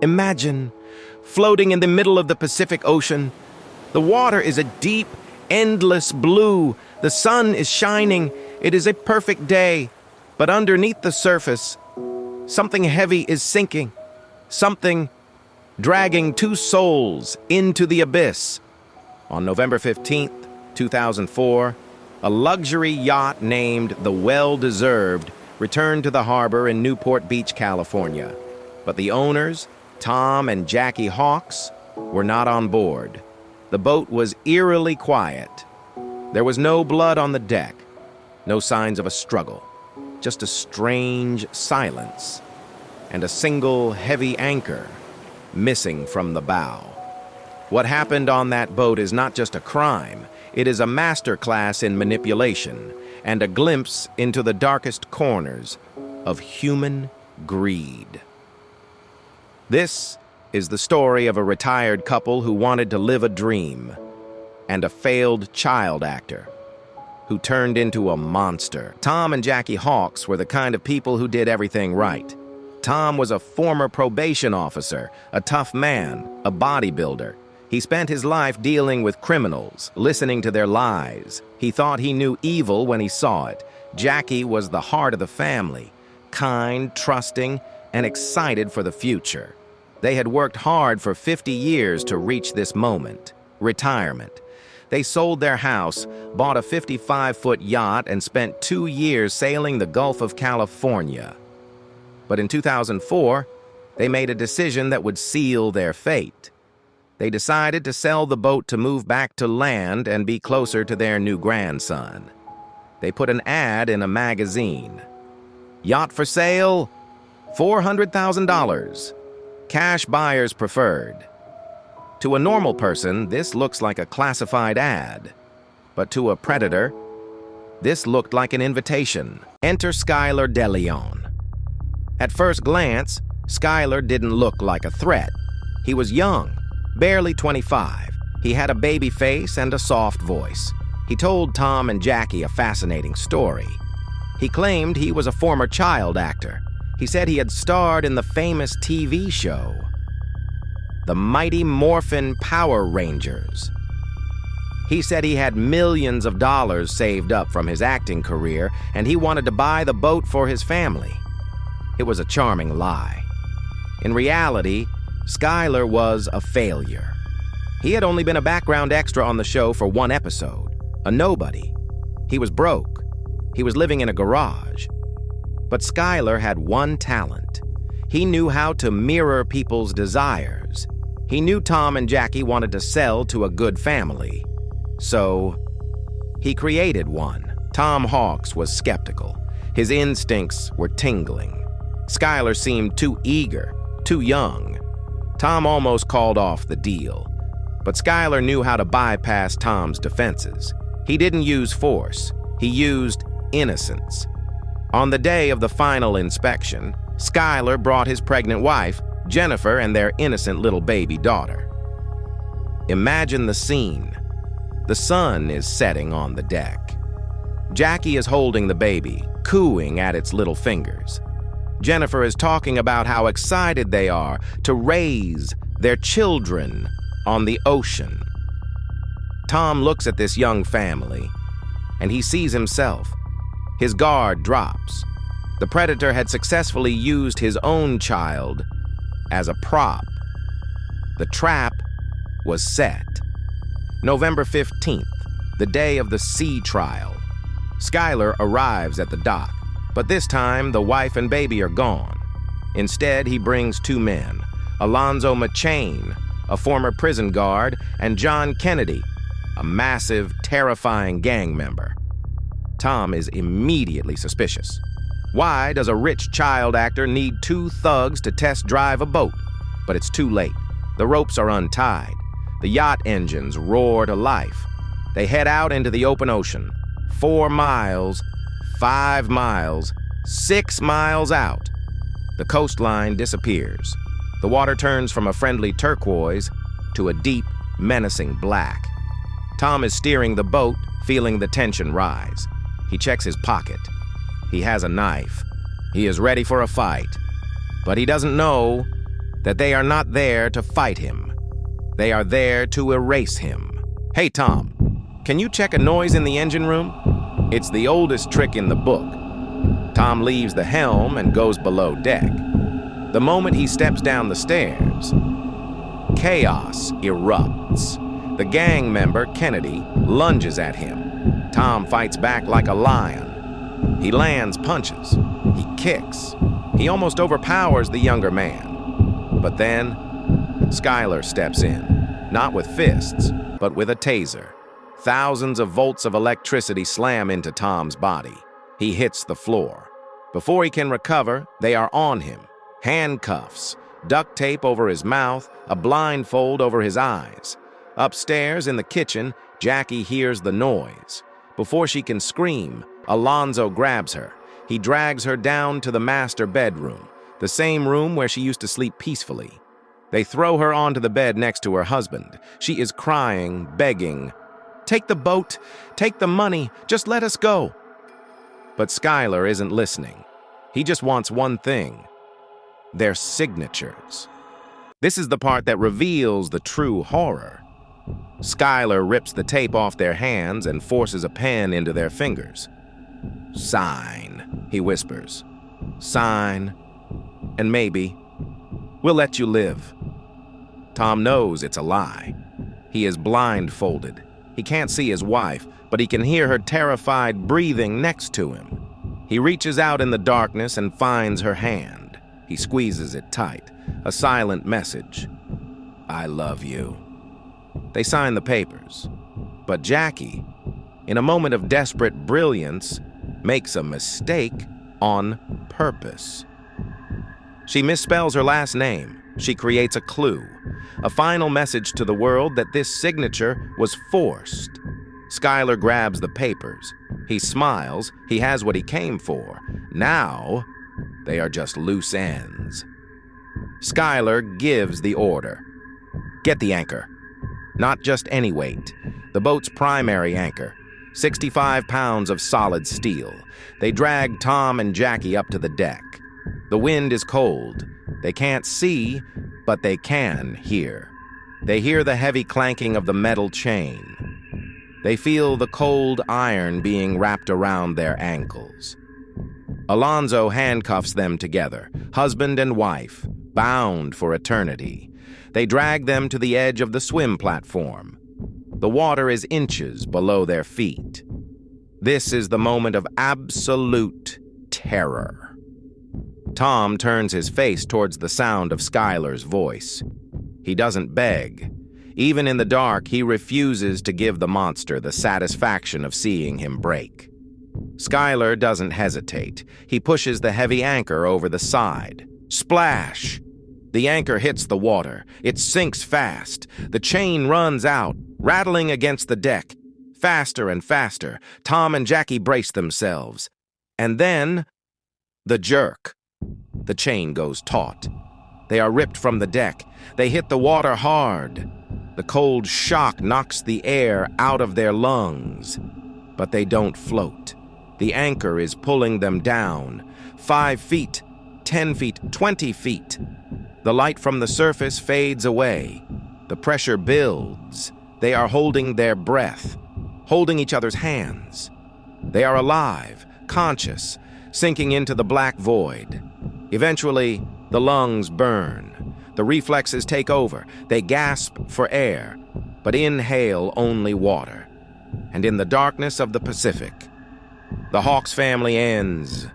Imagine floating in the middle of the Pacific Ocean. The water is a deep, endless blue. The sun is shining. It is a perfect day. But underneath the surface, something heavy is sinking. Something dragging two souls into the abyss. On November 15th, 2004, a luxury yacht named the Well-Deserved returned to the harbor in Newport Beach, California. But the owners, Tom and Jackie Hawks, were not on board. The boat was eerily quiet. There was no blood on the deck, no signs of a struggle, just a strange silence, and a single heavy anchor missing from the bow. What happened on that boat is not just a crime, it is a masterclass in manipulation and a glimpse into the darkest corners of human greed. This is the story of a retired couple who wanted to live a dream, and a failed child actor who turned into a monster. Tom and Jackie Hawks were the kind of people who did everything right. Tom was a former probation officer, a tough man, a bodybuilder. He spent his life dealing with criminals, listening to their lies. He thought he knew evil when he saw it. Jackie was the heart of the family, kind, trusting, and excited for the future. They had worked hard for 50 years to reach this moment, retirement. They sold their house, bought a 55-foot yacht, and spent 2 years sailing the Gulf of California. But in 2004, they made a decision that would seal their fate. They decided to sell the boat to move back to land and be closer to their new grandson. They put an ad in a magazine. Yacht for sale, $400,000. Cash buyers preferred. To a normal person, this looks like a classified ad. But to a predator, this looked like an invitation. Enter Skylar Deleon. At first glance, Skylar didn't look like a threat. He was young, barely 25. He had a baby face and a soft voice. He told Tom and Jackie a fascinating story. He claimed he was a former child actor. He said he had starred in the famous TV show, The Mighty Morphin Power Rangers. He said he had millions of dollars saved up from his acting career, and he wanted to buy the boat for his family. It was a charming lie. In reality, Skylar was a failure. He had only been a background extra on the show for one episode, a nobody. He was broke. He was living in a garage. But Skylar had one talent. He knew how to mirror people's desires. He knew Tom and Jackie wanted to sell to a good family. So, he created one. Tom Hawks was skeptical. His instincts were tingling. Skylar seemed too eager, too young. Tom almost called off the deal. But Skylar knew how to bypass Tom's defenses. He didn't use force. He used innocence. On the day of the final inspection, Skylar brought his pregnant wife, Jennifer, and their innocent little baby daughter. Imagine the scene. The sun is setting on the deck. Jackie is holding the baby, cooing at its little fingers. Jennifer is talking about how excited they are to raise their children on the ocean. Tom looks at this young family, and he sees himself. His guard drops. The predator had successfully used his own child as a prop. The trap was set. November 15th, the day of the sea trial. Skylar arrives at the dock, but this time the wife and baby are gone. Instead, he brings two men, Alonzo McChain, a former prison guard, and John Kennedy, a massive, terrifying gang member. Tom is immediately suspicious. Why does a rich child actor need two thugs to test drive a boat? But it's too late. The ropes are untied. The yacht engines roar to life. They head out into the open ocean. 4 miles, 5 miles, 6 miles out. The coastline disappears. The water turns from a friendly turquoise to a deep, menacing black. Tom is steering the boat, feeling the tension rise. He checks his pocket. He has a knife. He is ready for a fight. But he doesn't know that they are not there to fight him. They are there to erase him. "Hey, Tom, can you check a noise in the engine room?" It's the oldest trick in the book. Tom leaves the helm and goes below deck. The moment he steps down the stairs, chaos erupts. The gang member, Kennedy, lunges at him. Tom fights back like a lion. He lands punches. He kicks. He almost overpowers the younger man. But then, Skylar steps in, not with fists, but with a taser. Thousands of volts of electricity slam into Tom's body. He hits the floor. Before he can recover, they are on him. Handcuffs, duct tape over his mouth, a blindfold over his eyes. Upstairs in the kitchen, Jackie hears the noise. Before she can scream, Alonzo grabs her. He drags her down to the master bedroom, the same room where she used to sleep peacefully. They throw her onto the bed next to her husband. She is crying, begging, "Take the boat, take the money, just let us go." But Skylar isn't listening. He just wants one thing: their signatures. This is the part that reveals the true horror. Skylar rips the tape off their hands and forces a pen into their fingers. "Sign," he whispers. "Sign, and maybe we'll let you live." Tom knows it's a lie. He is blindfolded. He can't see his wife, but he can hear her terrified breathing next to him. He reaches out in the darkness and finds her hand. He squeezes it tight, a silent message: "I love you." They sign the papers. But Jackie, in a moment of desperate brilliance, makes a mistake on purpose. She misspells her last name. She creates a clue, a final message to the world that this signature was forced. Skylar grabs the papers. He smiles. He has what he came for. Now, they are just loose ends. Skylar gives the order. "Get the anchor." Not just any weight. The boat's primary anchor. 65 pounds of solid steel. They drag Tom and Jackie up to the deck. The wind is cold. They can't see, but they can hear. They hear the heavy clanking of the metal chain. They feel the cold iron being wrapped around their ankles. Alonzo handcuffs them together, husband and wife, bound for eternity. They drag them to the edge of the swim platform. The water is inches below their feet. This is the moment of absolute terror. Tom turns his face towards the sound of Skylar's voice. He doesn't beg. Even in the dark, he refuses to give the monster the satisfaction of seeing him break. Skylar doesn't hesitate. He pushes the heavy anchor over the side. Splash! The anchor hits the water. It sinks fast. The chain runs out, rattling against the deck. Faster and faster, Tom and Jackie brace themselves. And then, the jerk. The chain goes taut. They are ripped from the deck. They hit the water hard. The cold shock knocks the air out of their lungs. But they don't float. The anchor is pulling them down. 5 feet, 10 feet, 20 feet. The light from the surface fades away. The pressure builds. They are holding their breath, holding each other's hands. They are alive, conscious, sinking into the black void. Eventually, the lungs burn. The reflexes take over. They gasp for air, but inhale only water. And in the darkness of the Pacific, the Hawks family ends.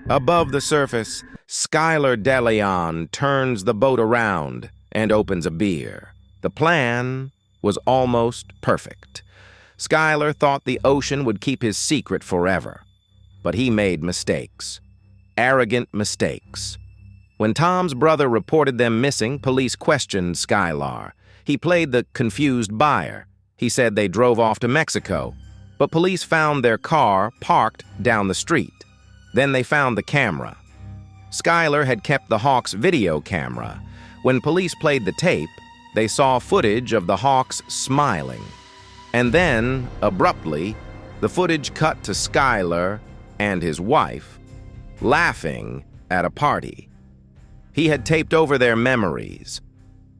Above the surface, Skylar Deleon turns the boat around and opens a beer. The plan was almost perfect. Skylar thought the ocean would keep his secret forever, but he made mistakes. Arrogant mistakes. When Tom's brother reported them missing, police questioned Skylar. He played the confused buyer. He said they drove off to Mexico, but police found their car parked down the street. Then they found the camera. Skylar had kept the Hawks' video camera. When police played the tape, they saw footage of the Hawks smiling. And then, abruptly, the footage cut to Skylar and his wife laughing at a party. He had taped over their memories.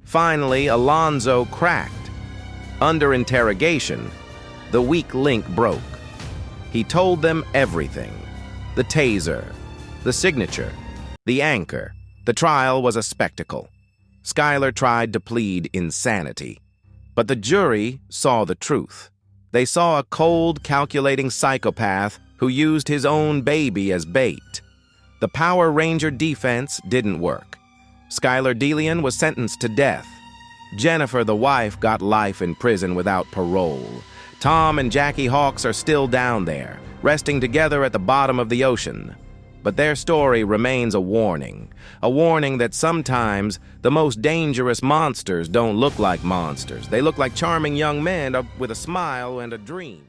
Finally, Alonzo cracked. Under interrogation, the weak link broke. He told them everything. The taser, the signature, the anchor. The trial was a spectacle. Skylar tried to plead insanity. But the jury saw the truth. They saw a cold, calculating psychopath who used his own baby as bait. The Power Ranger defense didn't work. Skylar Deleon was sentenced to death. Jennifer, the wife, got life in prison without parole. Tom and Jackie Hawks are still down there, resting together at the bottom of the ocean. But their story remains a warning that sometimes the most dangerous monsters don't look like monsters. They look like charming young men with a smile and a dream.